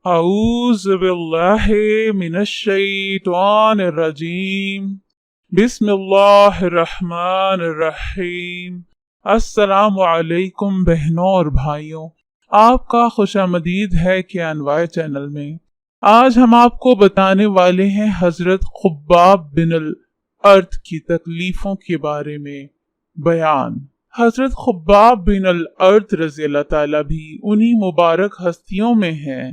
اعوذ باللہ من الشیطان الرجیم بسم اللہ الرحمن الرحیم۔ السلام علیکم بہنوں اور بھائیوں، آپ کا خوش آمدید ہے کہ چینل میں۔ آج ہم آپ کو بتانے والے ہیں حضرت خباب بن الارت کی تکلیفوں کے بارے میں بیان۔ حضرت خباب بن الارت رضی اللہ تعالیٰ بھی انہی مبارک ہستیوں میں ہیں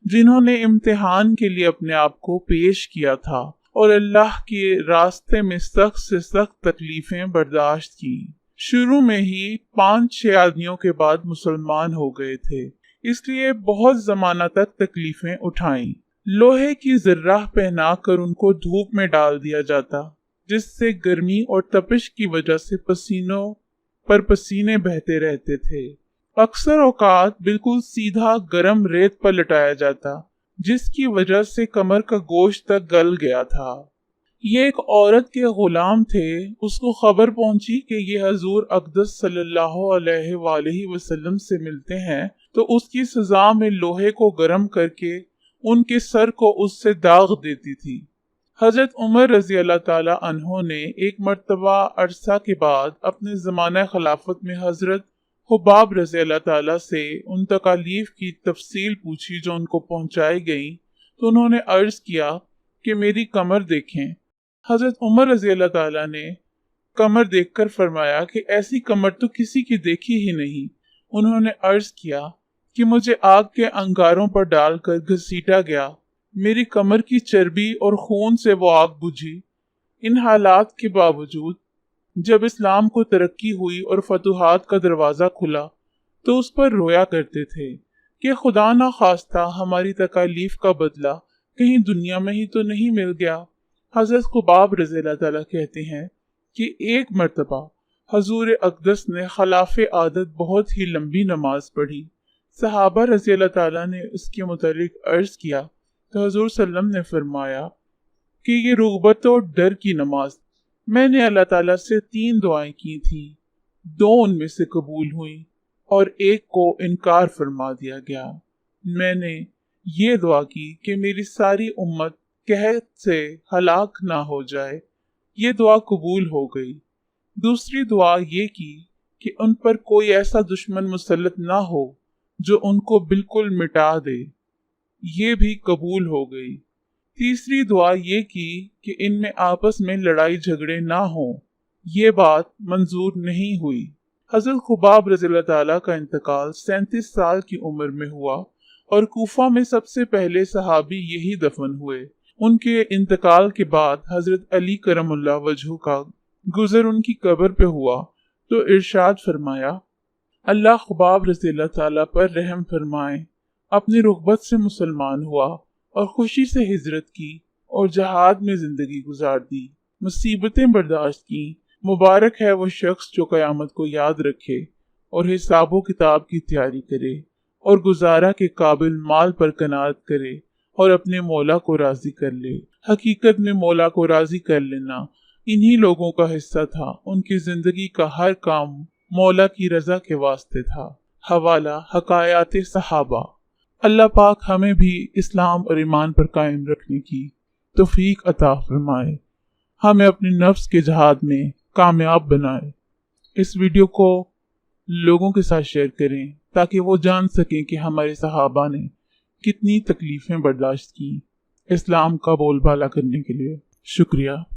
جنہوں نے امتحان کے لیے اپنے آپ کو پیش کیا تھا اور اللہ کے راستے میں سخت سے سخت تکلیفیں برداشت کی۔ شروع میں ہی 5-6 آدمیوں کے بعد مسلمان ہو گئے تھے، اس لیے بہت زمانہ تک تکلیفیں اٹھائیں۔ لوہے کی ذرہ پہنا کر ان کو دھوپ میں ڈال دیا جاتا، جس سے گرمی اور تپش کی وجہ سے پسینوں پر پسینے بہتے رہتے تھے۔ اکثر اوقات بالکل سیدھا گرم ریت پر لٹایا جاتا، جس کی وجہ سے کمر کا گوشت تک گل گیا تھا۔ یہ ایک عورت کے غلام تھے، اس کو خبر پہنچی کہ یہ حضور اقدس صلی اللہ علیہ وآلہ وسلم سے ملتے ہیں، تو اس کی سزا میں لوہے کو گرم کر کے ان کے سر کو اس سے داغ دیتی تھی۔ حضرت عمر رضی اللہ تعالی عنہ نے ایک مرتبہ عرصہ کے بعد اپنے زمانہ خلافت میں حضرت خباب رضی اللہ تعالیٰ سے ان تکالیف کی تفصیل پوچھی جو ان کو پہنچائی گئیں، تو انہوں نے عرض کیا کہ میری کمر دیکھیں۔ حضرت عمر رضی اللہ تعالیٰ نے کمر دیکھ کر فرمایا کہ ایسی کمر تو کسی کی دیکھی ہی نہیں۔ انہوں نے عرض کیا کہ مجھے آگ کے انگاروں پر ڈال کر گھسیٹا گیا، میری کمر کی چربی اور خون سے وہ آگ بجھی۔ ان حالات کے باوجود جب اسلام کو ترقی ہوئی اور فتوحات کا دروازہ کھلا تو اس پر رویا کرتے تھے کہ خدا نہ خواستہ ہماری تکالیف کا بدلہ کہیں دنیا میں ہی تو نہیں مل گیا۔ حضرت خباب رضی اللہ تعالیٰ کہتے ہیں کہ ایک مرتبہ حضور اقدس نے خلاف عادت بہت ہی لمبی نماز پڑھی۔ صحابہ رضی اللہ تعالیٰ نے اس کے متعلق عرض کیا تو حضور صلی اللہ علیہ وسلم نے فرمایا کہ یہ رغبت اور ڈر کی نماز، میں نے اللہ تعالیٰ سے 3 دعائیں کی تھیں، 2 ان میں سے قبول ہوئیں اور ایک کو انکار فرما دیا گیا۔ میں نے یہ دعا کی کہ میری ساری امت قحط سے ہلاک نہ ہو جائے، یہ دعا قبول ہو گئی۔ دوسری دعا یہ کی کہ ان پر کوئی ایسا دشمن مسلط نہ ہو جو ان کو بالکل مٹا دے، یہ بھی قبول ہو گئی۔ تیسری دعا یہ کی کہ ان میں آپس میں لڑائی جھگڑے نہ ہوں، یہ بات منظور نہیں ہوئی۔ حضرت خباب رضی اللہ تعالیٰ کا انتقال 37 سال کی عمر میں ہوا اور کوفہ میں سب سے پہلے صحابی یہی دفن ہوئے۔ ان کے انتقال کے بعد حضرت علی کرم اللہ وجہہ کا گزر ان کی قبر پہ ہوا تو ارشاد فرمایا، اللہ خباب رضی اللہ تعالیٰ پر رحم فرمائے، اپنی رغبت سے مسلمان ہوا اور خوشی سے ہجرت کی اور جہاد میں زندگی گزار دی، مصیبتیں برداشت کی۔ مبارک ہے وہ شخص جو قیامت کو یاد رکھے اور حساب و کتاب کی تیاری کرے اور گزارا کے قابل مال پر قناعت کرے اور اپنے مولا کو راضی کر لے۔ حقیقت میں مولا کو راضی کر لینا انہی لوگوں کا حصہ تھا، ان کی زندگی کا ہر کام مولا کی رضا کے واسطے تھا۔ حوالہ حکایات صحابہ۔ اللہ پاک ہمیں بھی اسلام اور ایمان پر قائم رکھنے کی توفیق عطا فرمائے، ہمیں اپنے نفس کے جہاد میں کامیاب بنائے۔ اس ویڈیو کو لوگوں کے ساتھ شیئر کریں تاکہ وہ جان سکیں کہ ہمارے صحابہ نے کتنی تکلیفیں برداشت کی اسلام کا بول بالا کرنے کے لیے۔ شکریہ۔